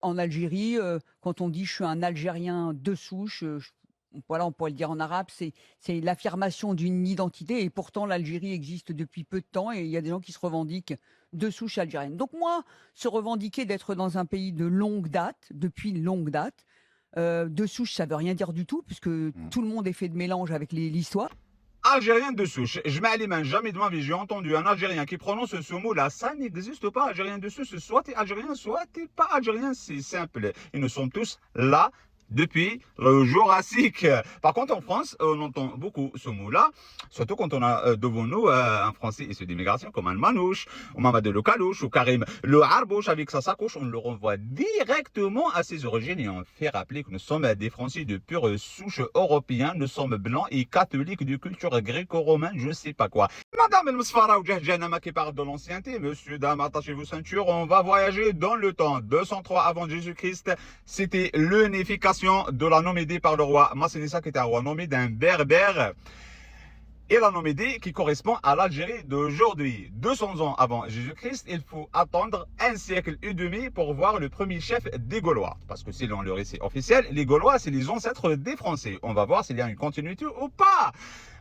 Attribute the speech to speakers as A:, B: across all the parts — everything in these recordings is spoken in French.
A: En Algérie, quand on dit: «Je suis un Algérien de souche», voilà, on pourrait le dire en arabe, c'est l'affirmation d'une identité et pourtant l'Algérie existe depuis peu de temps et il y a des gens qui se revendiquent de souche algérienne. Donc moi, se revendiquer d'être dans un pays de longue date, depuis longue date, de souche, ça veut rien dire du tout puisque
B: Hmm.
A: tout le monde est fait de mélange avec l'histoire.
B: Algérien de souche. Je mets les mains, jamais de ma vie, j'ai entendu un Algérien qui prononce ce mot-là. Ça n'existe pas, Algérien de souche. Soit tu es Algérien, soit tu n'es pas Algérien. C'est simple. Et nous sommes tous là depuis le Jurassique. Par contre, en France, on entend beaucoup ce mot-là, surtout quand on a devant nous un Français issu d'immigration comme un Manouche, ou Mamadou Le Kalouche, ou Karim Le Harbouch avec sa sacoche. On le renvoie directement à ses origines et on fait rappeler que nous sommes des Français de pure souche européenne. Nous sommes blancs et catholiques de culture gréco-romaine, je sais pas quoi. Madame El Msfara ou Jahjanama qui parle de l'ancienneté, monsieur, dame, attachez vos ceintures, on va voyager dans le temps. 203 avant Jésus-Christ, c'était l'unification de la Nomédie par le roi Massinissa qui était un roi nommé d'un berbère. Et la Nomédie qui correspond à l'Algérie d'aujourd'hui. 200 ans avant Jésus-Christ, il faut attendre un siècle et demi pour voir le premier chef des Gaulois. Parce que selon le récit officiel, les Gaulois, c'est les ancêtres des Français. On va voir s'il y a une continuité ou pas.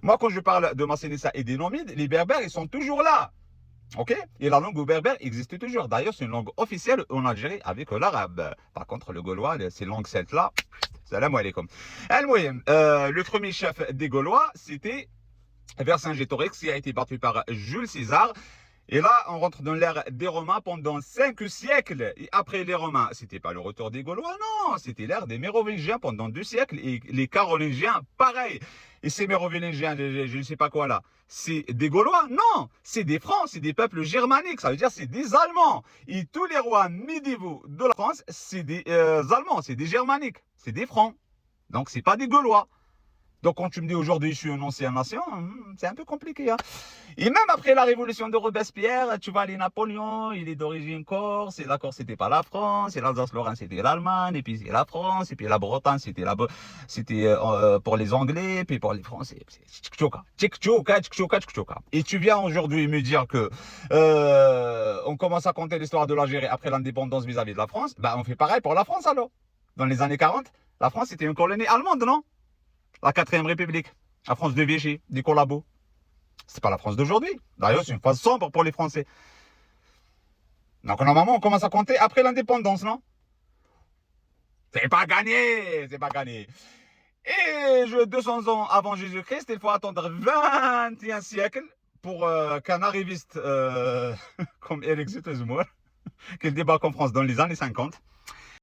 B: Moi, quand je parle de Massinissa et des Nomides, les Berbères, ils sont toujours là. Ok. Et la langue berbère existe toujours. D'ailleurs, c'est une langue officielle en Algérie avec l'arabe. Par contre, le gaulois, ces langues celtes-là, salam alaikum. Le premier chef des Gaulois, c'était Vercingétorix, qui a été battu par Jules César. Et là, on rentre dans l'ère des Romains pendant 5 siècles. Et après les Romains, c'était pas le retour des Gaulois, non, c'était l'ère des Mérovingiens pendant 2 siècles. Et les Carolingiens, pareil. Et ces Mérovingiens, je ne sais pas quoi là, c'est des Gaulois? Non, c'est des Francs, c'est des peuples germaniques. Ça veut dire c'est des Allemands. Et tous les rois médiévaux de la France, c'est des Allemands, c'est des Germaniques, c'est des Francs. Donc c'est pas des Gaulois. Donc quand tu me dis aujourd'hui je suis une ancienne nation, c'est un peu compliqué. Hein. Et même après la révolution de Robespierre, tu vois, les Napoléon, il est d'origine corse, et la Corse c'était pas la France, et l'Alsace-Lorraine c'était l'Allemagne, et puis c'est la France, et puis la Bretagne c'était pour les Anglais, puis pour les Français, c'est tchouka, tchouka, tchouka, tchouka. Et tu viens aujourd'hui me dire que on commence à compter l'histoire de l'Algérie après l'indépendance vis-à-vis de la France, bah on fait pareil pour la France alors. Dans les années 40, la France était une colonie allemande, non? La 4ème République, la France de Vichy, des collabos. C'est pas la France d'aujourd'hui. D'ailleurs, c'est une phase sombre pour les Français. Donc, normalement, on commence à compter après l'indépendance, non? C'est pas gagné, c'est pas gagné. Et 200 ans avant Jésus-Christ, il faut attendre 21 siècles pour qu'un arriviste comme Eric Zemmour, qu'il débarque en France dans les années 50,